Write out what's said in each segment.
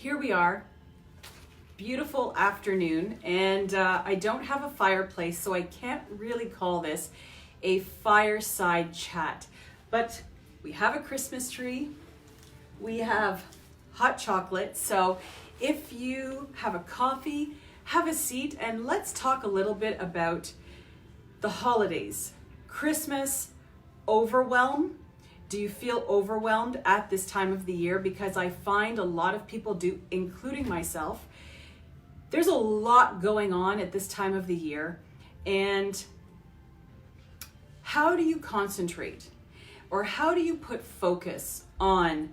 here we are, beautiful afternoon, and I don't have a fireplace, so I can't really call this a fireside chat. But we have a Christmas tree, we have hot chocolate, so if you have a coffee, have a seat, and let's talk a little bit about the holidays. Christmas overwhelm. Do you feel overwhelmed at this time of the year? Because I find a lot of people do, including myself. There's a lot going on at this time of the year. And how do you concentrate? Or how do you put focus on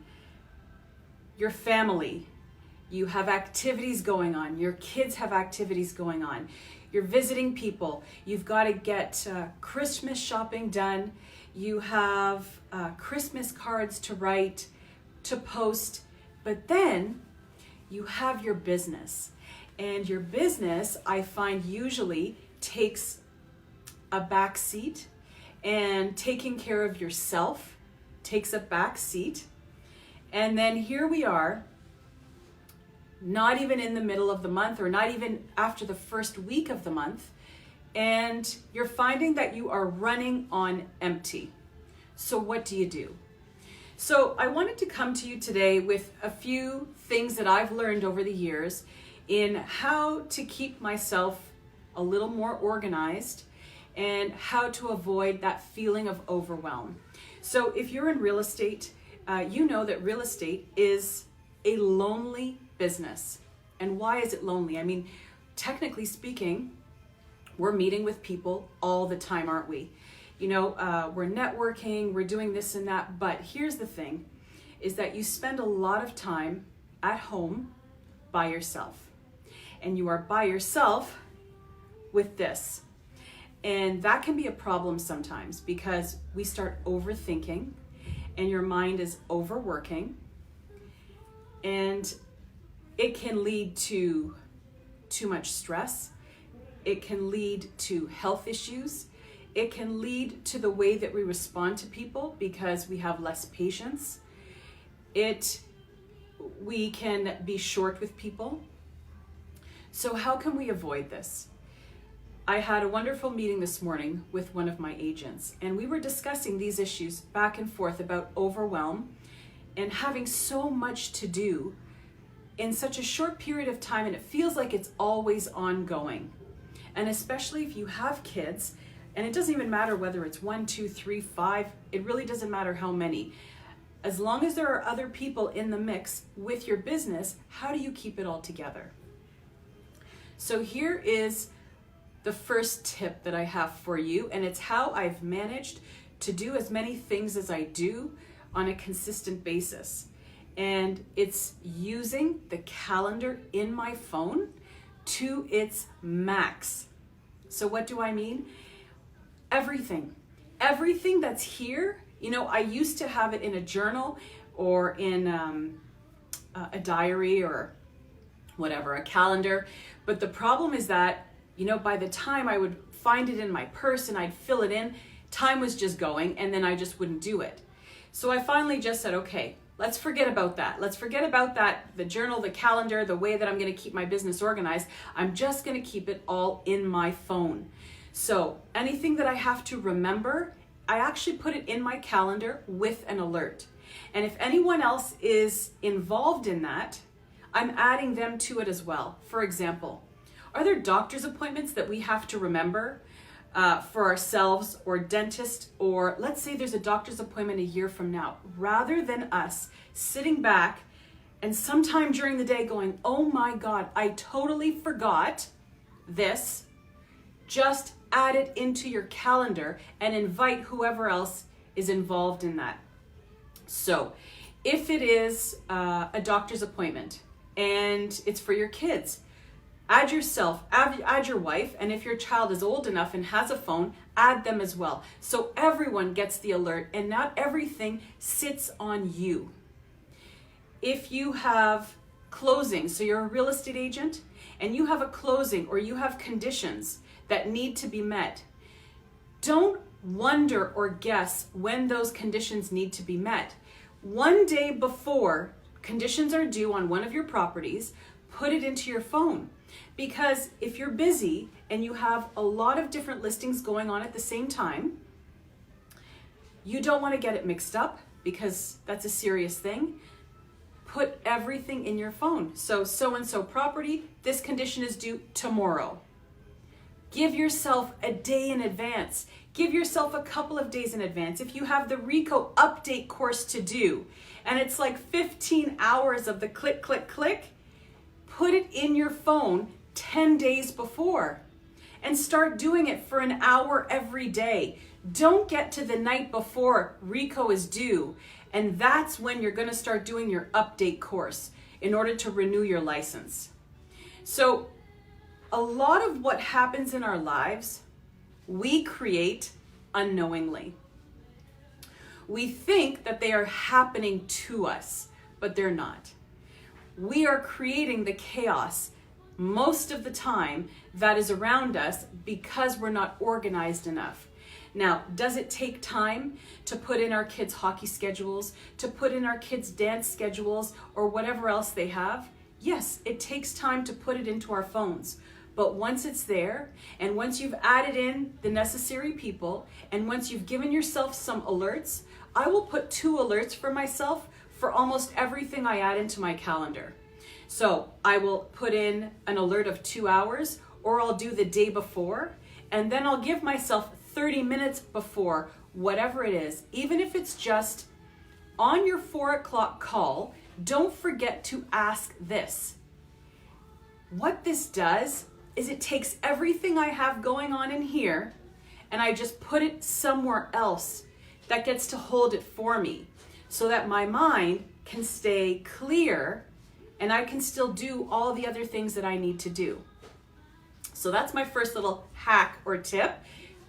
your family? You have activities going on. Your kids have activities going on. You're visiting people. You've got to get Christmas shopping done. You have Christmas cards to write, to post, but then you have your business. And your business, I find, usually takes a back seat, and taking care of yourself takes a back seat. And then here we are, not even in the middle of the month or not even after the first week of the month, and you're finding that you are running on empty. So what do you do? So I wanted to come to you today with a few things that I've learned over the years in how to keep myself a little more organized and how to avoid that feeling of overwhelm. So if you're in real estate, you know that real estate is a lonely business. And why is it lonely? I mean, technically speaking, we're meeting with people all the time, aren't we? You know, we're networking, we're doing this and that, but here's the thing, is that you spend a lot of time at home by yourself. And you are by yourself with this. And that can be a problem sometimes because we start overthinking and your mind is overworking, and it can lead to too much stress. It can lead to health issues. It can lead to the way that we respond to people because we have less patience. We can be short with people. So how can we avoid this? I had a wonderful meeting this morning with one of my agents, and we were discussing these issues back and forth about overwhelm and having so much to do in such a short period of time, and it feels like it's always ongoing. And especially if you have kids, and it doesn't even matter whether it's 1, 2, 3, 5, it really doesn't matter how many. As long as there are other people in the mix with your business, how do you keep it all together? So here is the first tip that I have for you, and it's how I've managed to do as many things as I do on a consistent basis. And it's using the calendar in my phone to its max. So what do I mean? Everything that's here, you know, I used to have it in a journal or in a diary or whatever, a calendar. But the problem is that, you know, by the time I would find it in my purse and I'd fill it in, time was just going and then I just wouldn't do it. So I finally just said, okay, let's forget about that. Let's forget about that, the journal, the calendar, the way that I'm going to keep my business organized. I'm just going to keep it all in my phone. So anything that I have to remember, I actually put it in my calendar with an alert. And if anyone else is involved in that, I'm adding them to it as well. For example, are there doctor's appointments that we have to remember for ourselves, or dentist, or let's say there's a doctor's appointment a year from now? Rather than us sitting back and sometime during the day going, oh my God, I totally forgot this, just add it into your calendar and invite whoever else is involved in that. So if it is a doctor's appointment and it's for your kids, add yourself, add your wife, and if your child is old enough and has a phone, add them as well. So everyone gets the alert and not everything sits on you. If you have closing, so you're a real estate agent and you have a closing or you have conditions that need to be met, don't wonder or guess when those conditions need to be met. One day before conditions are due on one of your properties, put it into your phone. Because if you're busy and you have a lot of different listings going on at the same time, you don't want to get it mixed up because that's a serious thing. Put everything in your phone. So-and-so property, this condition is due tomorrow. Give yourself a day in advance. Give yourself a couple of days in advance. If you have the RICO update course to do, and it's like 15 hours of the click, click, click, put it in your phone 10 days before and start doing it for an hour every day. Don't get to the night before RICO is due, and that's when you're going to start doing your update course in order to renew your license. So a lot of what happens in our lives, we create unknowingly. We think that they are happening to us, but they're not. We are creating the chaos most of the time that is around us because we're not organized enough. Now, does it take time to put in our kids' hockey schedules, to put in our kids' dance schedules, or whatever else they have? Yes, it takes time to put it into our phones. But once it's there, and once you've added in the necessary people, and once you've given yourself some alerts, I will put 2 alerts for myself for almost everything I add into my calendar. So I will put in an alert of 2 hours, or I'll do the day before, and then I'll give myself 30 minutes before, whatever it is. Even if it's just on your 4 o'clock call, don't forget to ask this. What this does is it takes everything I have going on in here and I just put it somewhere else that gets to hold it for me so that my mind can stay clear and I can still do all the other things that I need to do. So that's my first little hack or tip.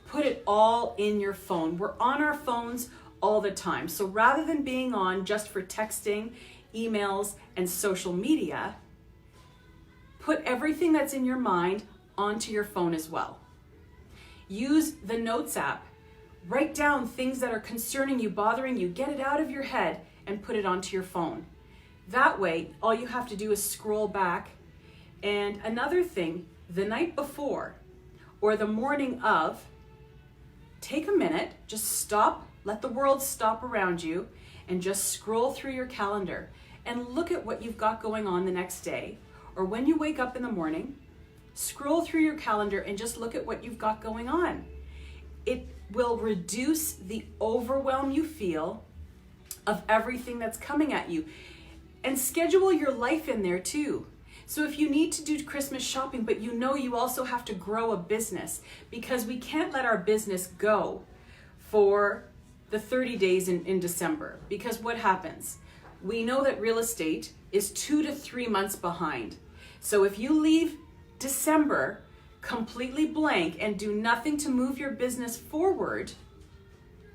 Put it all in your phone. We're on our phones all the time. So rather than being on just for texting, emails, and social media, put everything that's in your mind onto your phone as well. Use the Notes app. Write down things that are concerning you, bothering you. Get it out of your head and put it onto your phone. That way, all you have to do is scroll back. And another thing, the night before or the morning of, take a minute, just stop, let the world stop around you, and just scroll through your calendar and look at what you've got going on the next day. Or when you wake up in the morning, scroll through your calendar and just look at what you've got going on. It will reduce the overwhelm you feel of everything that's coming at you. And schedule your life in there too. So if you need to do Christmas shopping, but you know you also have to grow a business, because we can't let our business go for the 30 days in December, because what happens? We know that real estate is 2 to 3 months behind. So if you leave December completely blank and do nothing to move your business forward,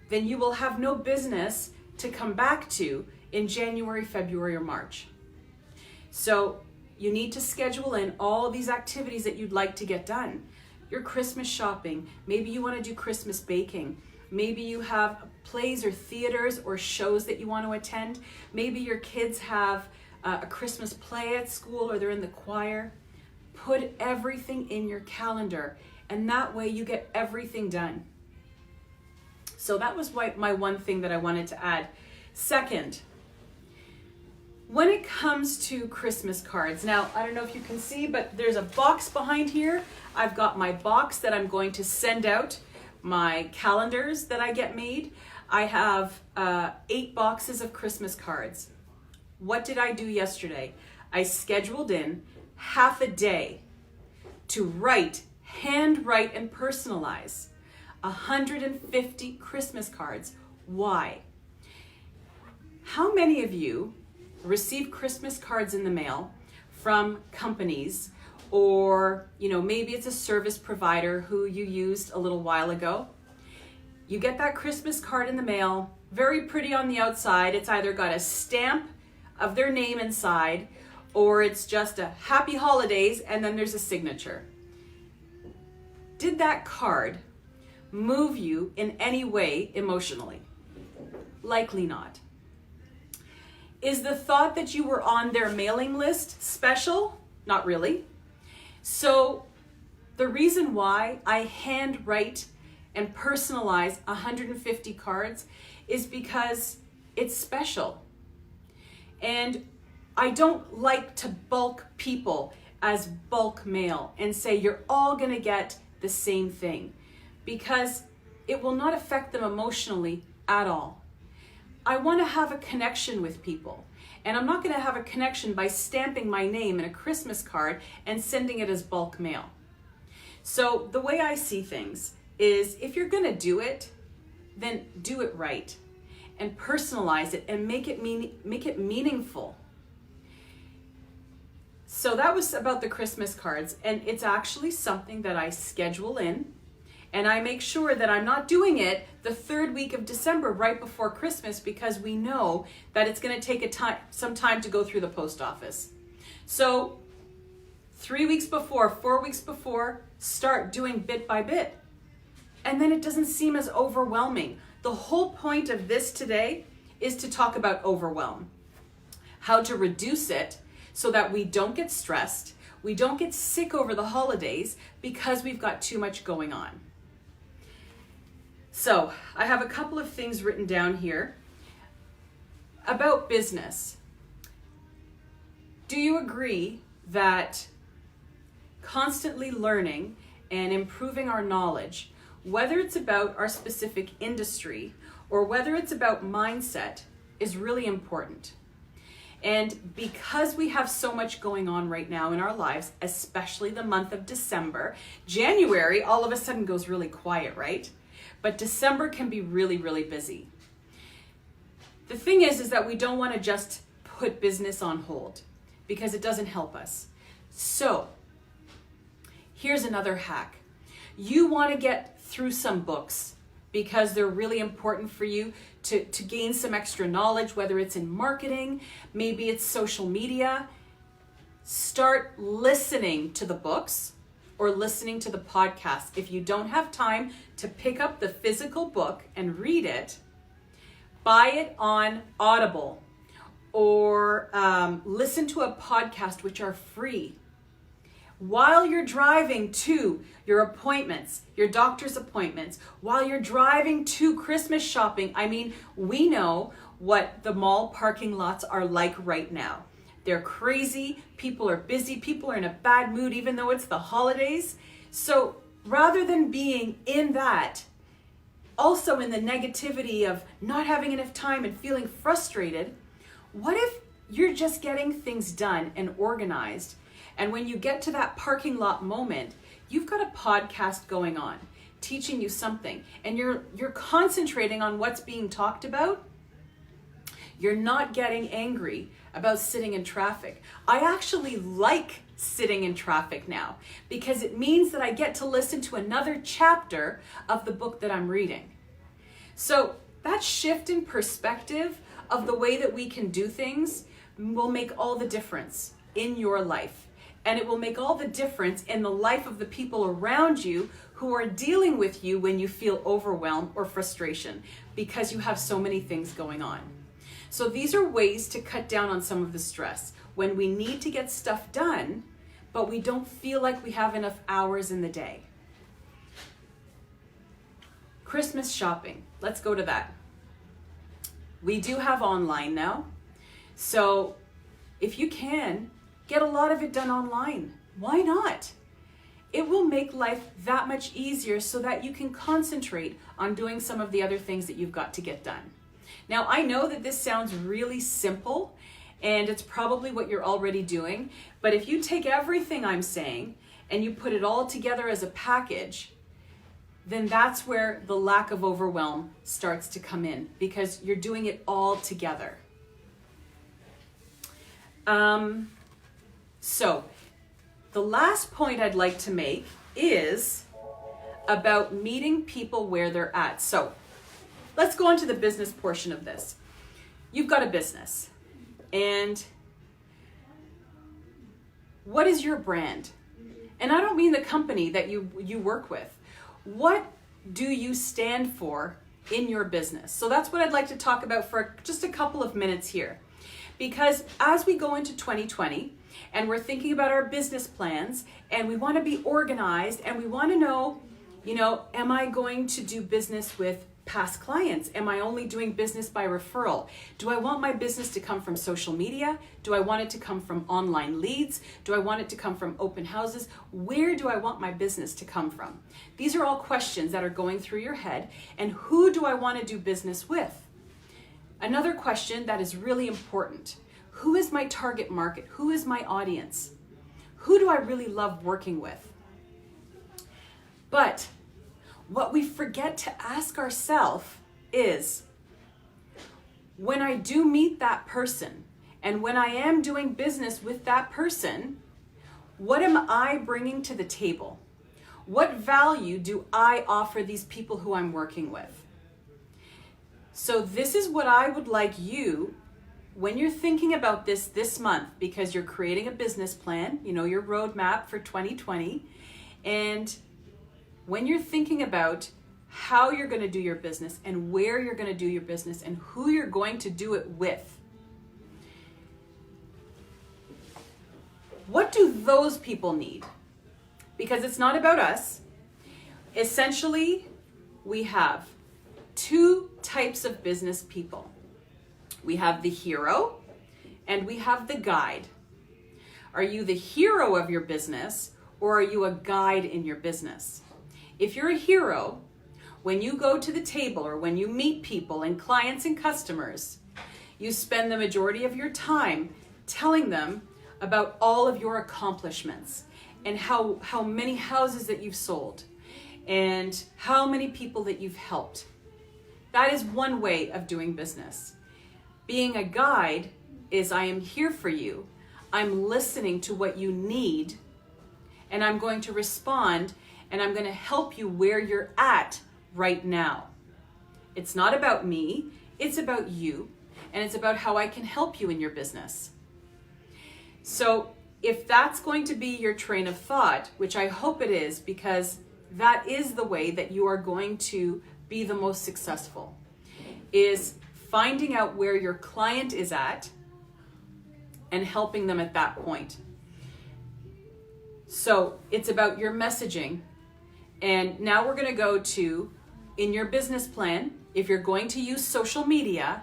then you will have no business to come back to in January, February, or March. So you need to schedule in all these activities that you'd like to get done. Your Christmas shopping, maybe you want to do Christmas baking, maybe you have plays or theaters or shows that you want to attend, maybe your kids have a Christmas play at school or they're in the choir. Put everything in your calendar, and that way you get everything done. So that was my one thing that I wanted to add. Second, when it comes to Christmas cards, now I don't know if you can see, but there's a box behind here. I've got my box that I'm going to send out my calendars that I get made. I have 8 boxes of Christmas cards. What did I do yesterday? I scheduled in half a day to hand write and personalize 150 Christmas cards. Why? How many of you receive Christmas cards in the mail from companies, or maybe it's a service provider who you used a little while ago? You get that Christmas card in the mail, very pretty on the outside. It's either got a stamp of their name inside, or it's just a happy holidays and then there's a signature. Did that card move you in any way emotionally? Likely not. Is the thought that you were on their mailing list special? Not really. So the reason why I handwrite and personalize 150 cards is because it's special. And I don't like to bulk people as bulk mail and say you're all going to get the same thing, because it will not affect them emotionally at all. I want to have a connection with people, and I'm not going to have a connection by stamping my name in a Christmas card and sending it as bulk mail. So the way I see things is, if you're going to do it, then do it right and personalize it and make it meaningful. So that was about the Christmas cards, and it's actually something that I schedule in, and I make sure that I'm not doing it the third week of December right before Christmas, because we know that it's going to take some time to go through the post office. So 3 weeks before, 4 weeks before, start doing bit by bit. And then it doesn't seem as overwhelming. The whole point of this today is to talk about overwhelm, how to reduce it so that we don't get stressed, we don't get sick over the holidays because we've got too much going on. So I have a couple of things written down here about business. Do you agree that constantly learning and improving our knowledge, whether it's about our specific industry or whether it's about mindset, is really important? And because we have so much going on right now in our lives, especially the month of December, January all of a sudden goes really quiet, right? But December can be really, really busy. The thing is that we don't want to just put business on hold, because it doesn't help us. So here's another hack. You want to get through some books because they're really important for you to gain some extra knowledge, whether it's in marketing, maybe it's social media. Start listening to the books or listening to the podcast. If you don't have time to pick up the physical book and read it, buy it on Audible or listen to a podcast, which are free. While you're driving to your appointments, your doctor's appointments, while you're driving to Christmas shopping, I mean, we know what the mall parking lots are like right now. They're crazy, people are busy, people are in a bad mood, even though it's the holidays. So rather than being in that, also in the negativity of not having enough time and feeling frustrated, what if you're just getting things done and organized? And when you get to that parking lot moment, you've got a podcast going on, teaching you something, and you're concentrating on what's being talked about. You're not getting angry about sitting in traffic. I actually like sitting in traffic now, because it means that I get to listen to another chapter of the book that I'm reading. So that shift in perspective of the way that we can do things will make all the difference in your life. And it will make all the difference in the life of the people around you who are dealing with you when you feel overwhelmed or frustration, because you have so many things going on. So these are ways to cut down on some of the stress when we need to get stuff done, but we don't feel like we have enough hours in the day. Christmas shopping, let's go to that. We do have online now. So if you can, get a lot of it done online. Why not? It will make life that much easier so that you can concentrate on doing some of the other things that you've got to get done. Now, I know that this sounds really simple, and it's probably what you're already doing, but if you take everything I'm saying and you put it all together as a package, then that's where the lack of overwhelm starts to come in, because you're doing it all together. So the last point I'd like to make is about meeting people where they're at. So let's go on to the business portion of this. You've got a business, and what is your brand? And I don't mean the company that you work with. What do you stand for in your business? So that's what I'd like to talk about for just a couple of minutes here. Because as we go into 2020 and we're thinking about our business plans and we want to be organized and we want to know, am I going to do business with past clients? Am I only doing business by referral? Do I want my business to come from social media? Do I want it to come from online leads? Do I want it to come from open houses? Where do I want my business to come from? These are all questions that are going through your head. And who do I want to do business with? Another question that is really important. Who is my target market? Who is my audience? Who do I really love working with? But what we forget to ask ourselves is, when I do meet that person and when I am doing business with that person, what am I bringing to the table? What value do I offer these people who I'm working with? So this is what I would like you, when you're thinking about this month, because you're creating a business plan, your roadmap for 2020, and when you're thinking about how you're going to do your business and where you're going to do your business and who you're going to do it with, what do those people need? Because it's not about us. Essentially, we have two types of business people. We have the hero and we have the guide. Are you the hero of your business or are you a guide in your business? If you're a hero, when you go to the table or when you meet people and clients and customers, you spend the majority of your time telling them about all of your accomplishments and how many houses that you've sold and how many people that you've helped. That is one way of doing business. Being a guide is, I am here for you. I'm listening to what you need and I'm going to respond and I'm going to help you where you're at right now. It's not about me, it's about you, and it's about how I can help you in your business. So if that's going to be your train of thought, which I hope it is, because that is the way that you are going to be the most successful, is finding out where your client is at and helping them at that point. So it's about your messaging. And now we're going to go to, in your business plan, if you're going to use social media,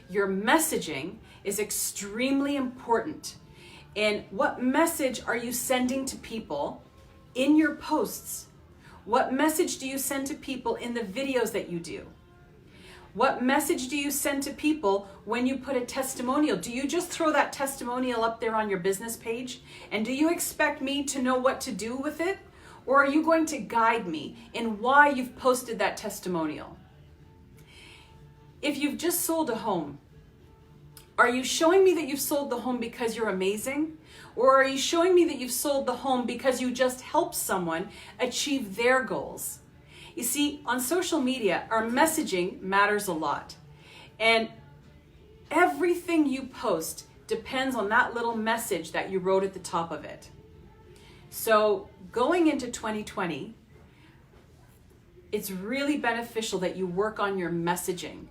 your messaging is extremely important. And what message are you sending to people in your posts? What message do you send to people in the videos that you do? What message do you send to people when you put a testimonial? Do you just throw that testimonial up there on your business page? And do you expect me to know what to do with it? Or are you going to guide me in why you've posted that testimonial? If you've just sold a home, are you showing me that you've sold the home because you're amazing? Or are you showing me that you've sold the home because you just helped someone achieve their goals? You see, on social media, our messaging matters a lot. And everything you post depends on that little message that you wrote at the top of it. So going into 2020, it's really beneficial that you work on your messaging.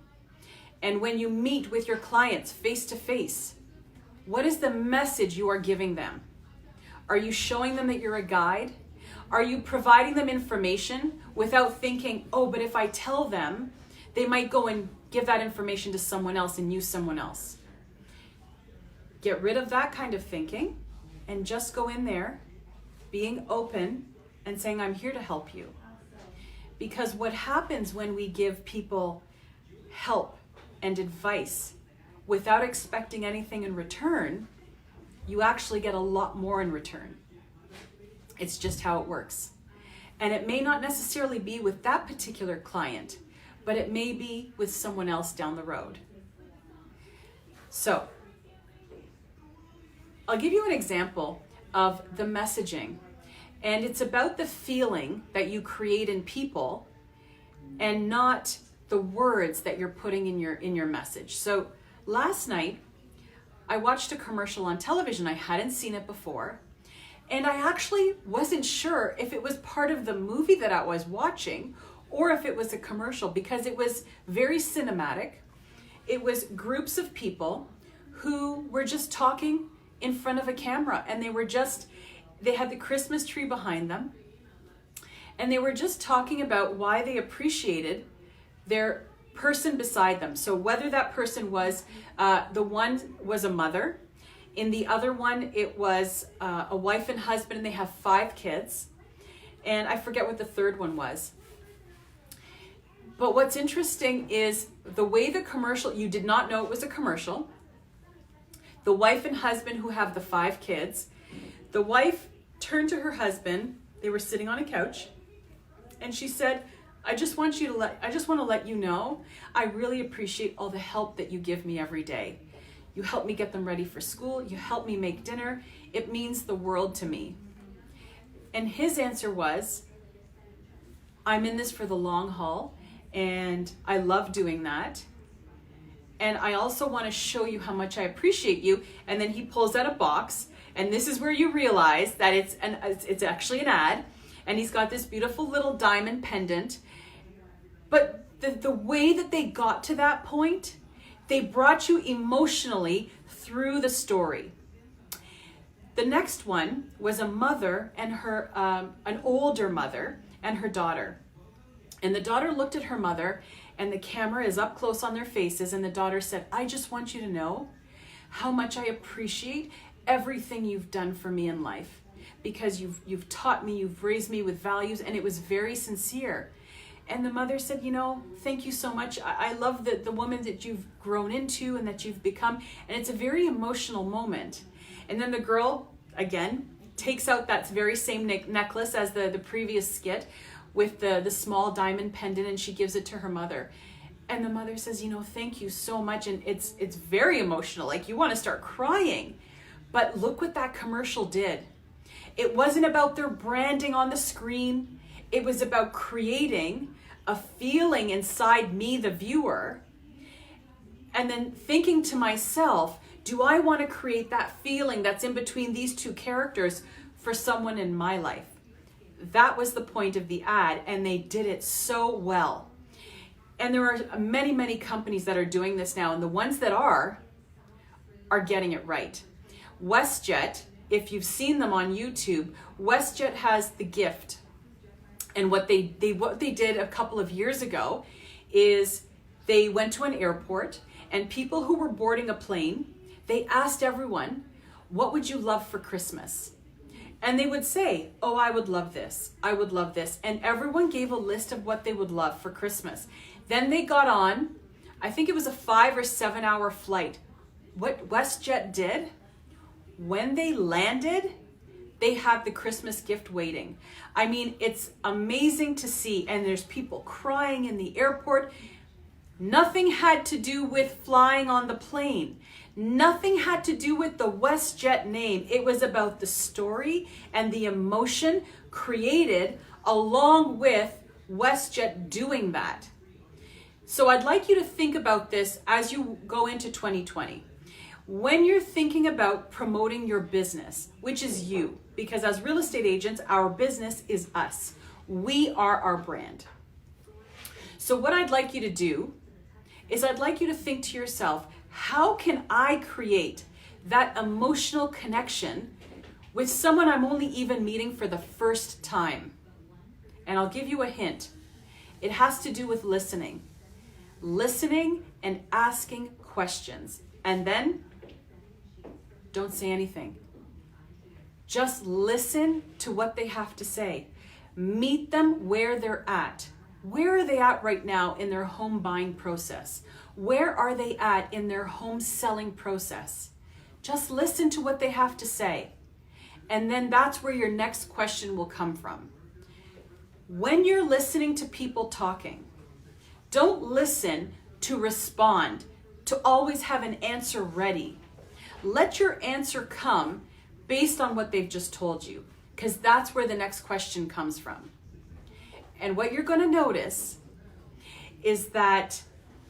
And when you meet with your clients face to face, what is the message you are giving them? Are you showing them that you're a guide? Are you providing them information without thinking, oh, but if I tell them, they might go and give that information to someone else and use someone else? Get rid of that kind of thinking and just go in there being open and saying, I'm here to help you. Because what happens when we give people help and advice without expecting anything in return, you actually get a lot more in return. It's just how it works. And it may not necessarily be with that particular client, but it may be with someone else down the road. So, I'll give you an example of the messaging. And it's about the feeling that you create in people and not the words that you're putting in your message. So last night, I watched a commercial on television. I hadn't seen it before. And I actually wasn't sure if it was part of the movie that I was watching or if it was a commercial, because it was very cinematic. It was groups of people who were just talking in front of a camera, and they had the Christmas tree behind them, and they were just talking about why they appreciated their person beside them. So whether that person was, the one was a mother, in the other one it was a wife and husband, and they have 5 kids, and I forget what the third one was. But what's interesting is the way the commercial, you did not know it was a commercial. The wife and husband who have the 5 kids, the wife turned to her husband, they were sitting on a couch, and she said, I just want to let you know, I really appreciate all the help that you give me every day. You help me get them ready for school. You help me make dinner. It means the world to me. And his answer was, I'm in this for the long haul, and I love doing that. And I also want to show you how much I appreciate you. And then he pulls out a box, and this is where you realize that it's actually an ad. And he's got this beautiful little diamond pendant. But the way that they got to that point, they brought you emotionally through the story. The next one was a mother and her, an older mother and her daughter. And the daughter looked at her mother, and the camera is up close on their faces, and the daughter said, I just want you to know how much I appreciate everything you've done for me in life, because you've taught me, you've raised me with values, and it was very sincere. And the mother said, you know, thank you so much. I love the woman that you've grown into and that you've become. And it's a very emotional moment. And then the girl, again, takes out that very same necklace as the previous skit with the small diamond pendant, and she gives it to her mother. And the mother says, you know, thank you so much. And it's very emotional. Like, you want to start crying. But look what that commercial did. It wasn't about their branding on the screen. It was about creating a feeling inside me, the viewer, and then thinking to myself, do I want to create that feeling that's in between these 2 characters for someone in my life? That was the point of the ad, and they did it so well. And there are many, many companies that are doing this now, and the ones that are getting it right. WestJet, if you've seen them on YouTube, WestJet has the gift. And what they did a couple of years ago is they went to an airport, and people who were boarding a plane, they asked everyone, what would you love for Christmas? And they would say, oh, I would love this. I would love this. And everyone gave a list of what they would love for Christmas. Then they got on, I think it was a 5 or 7 hour flight. What WestJet did, when they landed, they had the Christmas gift waiting. I mean, it's amazing to see. And there's people crying in the airport. Nothing had to do with flying on the plane. Nothing had to do with the WestJet name. It was about the story and the emotion created along with WestJet doing that. So I'd like you to think about this as you go into 2020. When you're thinking about promoting your business, which is you, because as real estate agents, our business is us. We are our brand. So what I'd like you to do is I'd like you to think to yourself, how can I create that emotional connection with someone I'm only even meeting for the first time? And I'll give you a hint. It has to do with listening. Listening and asking questions. And then don't say anything. Just listen to what they have to say. Meet them where they're at. Where are they at right now in their home buying process? Where are they at in their home selling process? Just listen to what they have to say. And then that's where your next question will come from. When you're listening to people talking, don't listen to respond, to always have an answer ready. Let your answer come based on what they've just told you, because that's where the next question comes from. And what you're going to notice is that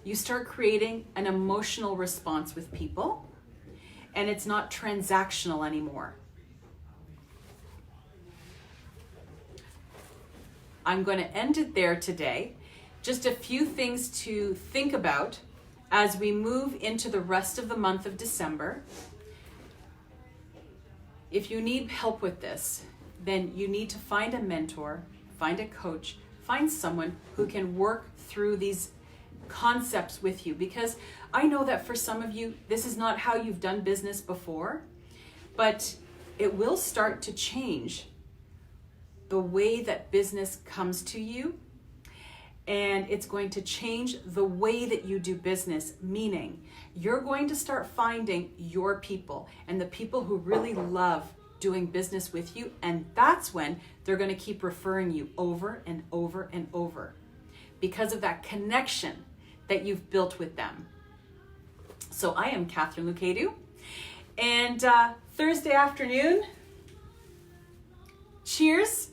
you start creating an emotional response with people, and it's not transactional anymore. I'm going to end it there today. Just a few things to think about as we move into the rest of the month of December. If you need help with this, then you need to find a mentor, find a coach, find someone who can work through these concepts with you, because I know that for some of you, this is not how you've done business before, but it will start to change the way that business comes to you, and it's going to change the way that you do business, meaning you're going to start finding your people and the people who really love doing business with you, and that's when they're going to keep referring you over and over and over because of that connection that you've built with them. So I am Catherine Lukedu, and Thursday afternoon, cheers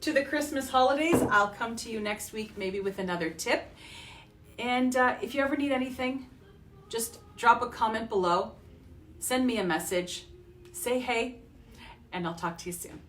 to the Christmas holidays. I'll come to you next week maybe with another tip. And if you ever need anything, just drop a comment below, send me a message, say hey, and I'll talk to you soon.